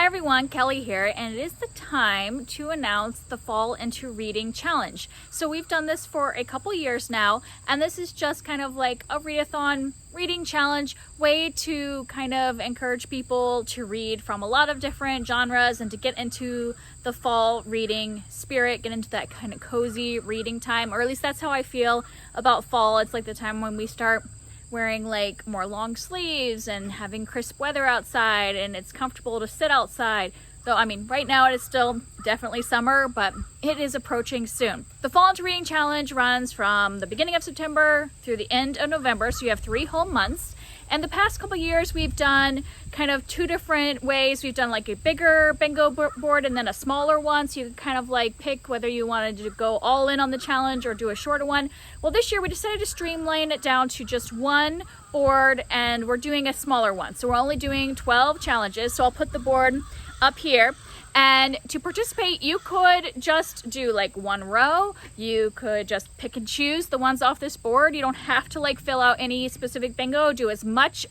everyone, Kelly here, and it is the time to announce the Fall Into Reading Challenge. So we've done this for a couple years now, and this is just kind of like a readathon reading challenge, way to kind of encourage people to read from a lot of different genres and to get into the fall reading spirit, get into that kind of cozy reading time, or at least that's how I feel about fall. It's like the time when we start wearing like more long sleeves and having crisp weather outside, and it's comfortable to sit outside. Though, I mean, right now it is still definitely summer, but it is approaching soon. The Fall Into Reading Challenge runs from the beginning of September through the end of November, so you have 3 whole months. And the past couple years, we've done kind of 2 different ways. We've done like a bigger bingo board and then a smaller one. So you can kind of like pick whether you wanted to go all in on the challenge or do a shorter one. Well, this year we decided to streamline it down to just one board, and we're doing a smaller one. So we're only doing 12 challenges. So I'll put the board up here. And to participate, you could just do like one row. You could just pick and choose the ones off this board. You don't have to like fill out any specific bingo. Do as much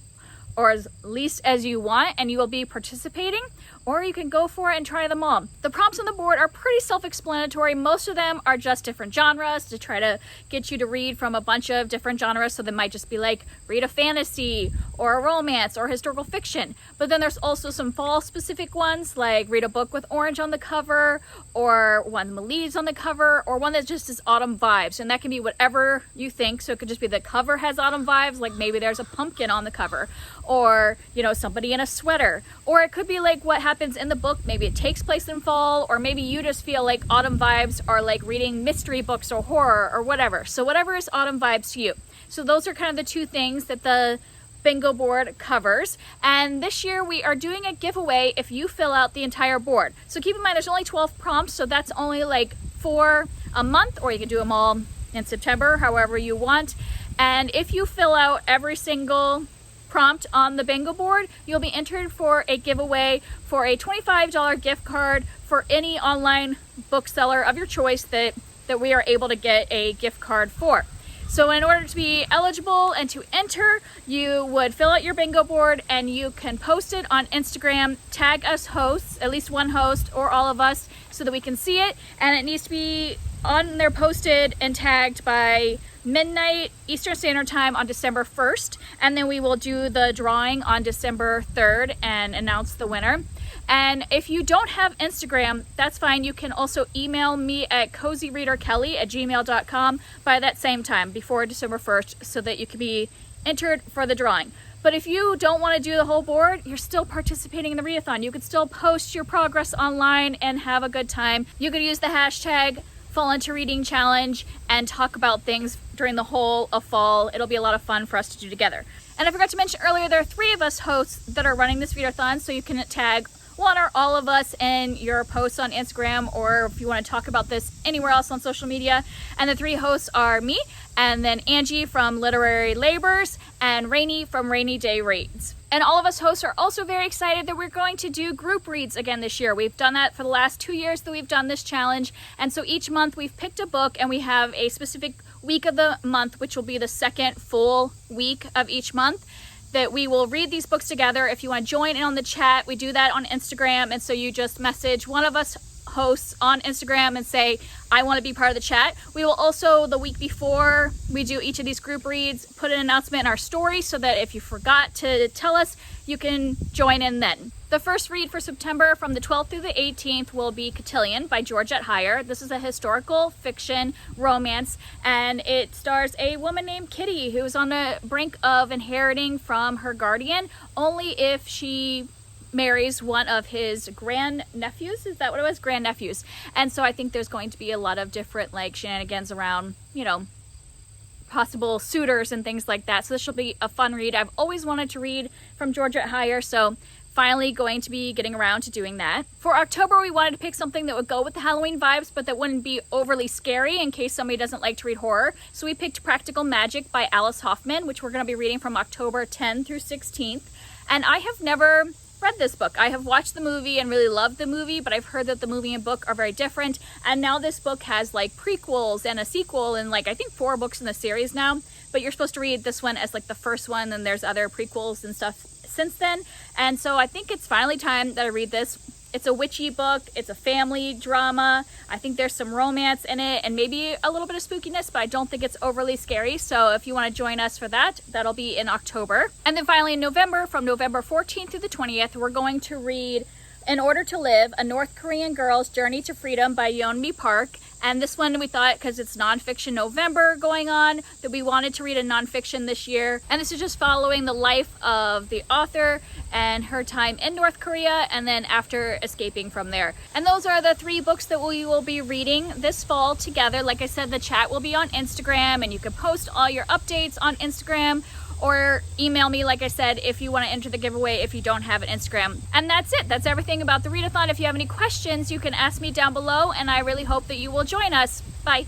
or as least as you want, and you will be participating. Or you can go for it and try them all. The prompts on the board are pretty self-explanatory. Most of them are just different genres to try to get you to read from a bunch of different genres. So they might just be like, read a fantasy or a romance or historical fiction. But then there's also some fall specific ones, like read a book with orange on the cover, or one with leaves on the cover, or one that just is autumn vibes. And that can be whatever you think. So it could just be the cover has autumn vibes, like maybe there's a pumpkin on the cover, or, you know, somebody in a sweater. Or it could be like what happens in the book. Maybe it takes place in fall, or maybe you just feel like autumn vibes are like reading mystery books or horror or whatever. So whatever is autumn vibes to you. So those are kind of the 2 things that the bingo board covers. And this year we are doing a giveaway if you fill out the entire board. So keep in mind there's only 12 prompts, so that's only like 4 a month, or you can do them all in September, however you want. And if you fill out every single prompt on the bingo board, you'll be entered for a giveaway for a $25 gift card for any online bookseller of your choice that we are able to get a gift card for. So in order to be eligible and to enter, you would fill out your bingo board, and you can post it on Instagram, tag us hosts, at least one host or all of us, so that we can see it. And it needs to be on there, posted and tagged by midnight Eastern Standard Time on December 1st, and then we will do the drawing on December 3rd and announce the winner. And if you don't have Instagram, that's fine. You can also email me at cozyreaderkelly@gmail.com by that same time, before December 1st, so that you can be entered for the drawing. But if you don't want to do the whole board, you're still participating in the readathon. You could still post your progress online and have a good time. You could use the hashtag Fall Into Reading Challenge and talk about things during the whole of fall. It'll be a lot of fun for us to do together. And I forgot to mention earlier, there are 3 of us hosts that are running this readathon, so you can tag one or all of us in your posts on Instagram, or if you want to talk about this anywhere else on social media. And the 3 hosts are me, and then Angie from Literary Labors, and Rainy from Rainy Day Reads. And all of us hosts are also very excited that we're going to do group reads again this year. We've done that for the last 2 years that we've done this challenge. And so each month we've picked a book, and we have a specific week of the month, which will be the second full week of each month, that we will read these books together. If you want to join in on the chat, we do that on Instagram. And so you just message one of us hosts on Instagram and say, I want to be part of the chat. We will also, the week before we do each of these group reads, put an announcement in our story so that if you forgot to tell us, you can join in then. The first read for September from the 12th through the 18th will be Cotillion by Georgette. This is a historical fiction romance, and it stars a woman named Kitty who's on the brink of inheriting from her guardian, only if she marries one of his grandnephews. Is that what it was? Grandnephews. And so I think there's going to be a lot of different like shenanigans around, you know, possible suitors and things like that. So this will be a fun read. I've always wanted to read from Georgette, so finally going to be getting around to doing that. For October, we wanted to pick something that would go with the Halloween vibes, but that wouldn't be overly scary in case somebody doesn't like to read horror. So we picked Practical Magic by Hoffman, which we're going to be reading from October 10th through 16th. And I have never read this book. I have watched the movie and really loved the movie, but I've heard that the movie and book are very different. And now this book has like prequels and a sequel and like I think 4 books in the series now. But you're supposed to read this one as like the first one, and there's other prequels and stuff since then. And so I think it's finally time that I read this. It's a witchy book. It's a family drama. I think there's some romance in it and maybe a little bit of spookiness, but I don't think it's overly scary. So if you want to join us for that, that'll be in October. And then finally in November, from November 14th through the 20th, we're going to read In Order to Live, A North Korean Girl's Journey to Freedom by Yeonmi Park. And this one we thought, because it's nonfiction November going on, that we wanted to read a nonfiction this year. And this is just following the life of the author and her time in North Korea and then after escaping from there. And those are the 3 books that we will be reading this fall together. Like I said, the chat will be on Instagram and you can post all your updates on Instagram, or email me, like I said, if you want to enter the giveaway if you don't have an Instagram. And that's it. That's everything about the readathon. If you have any questions, you can ask me down below, and I really hope that you will join us. Bye.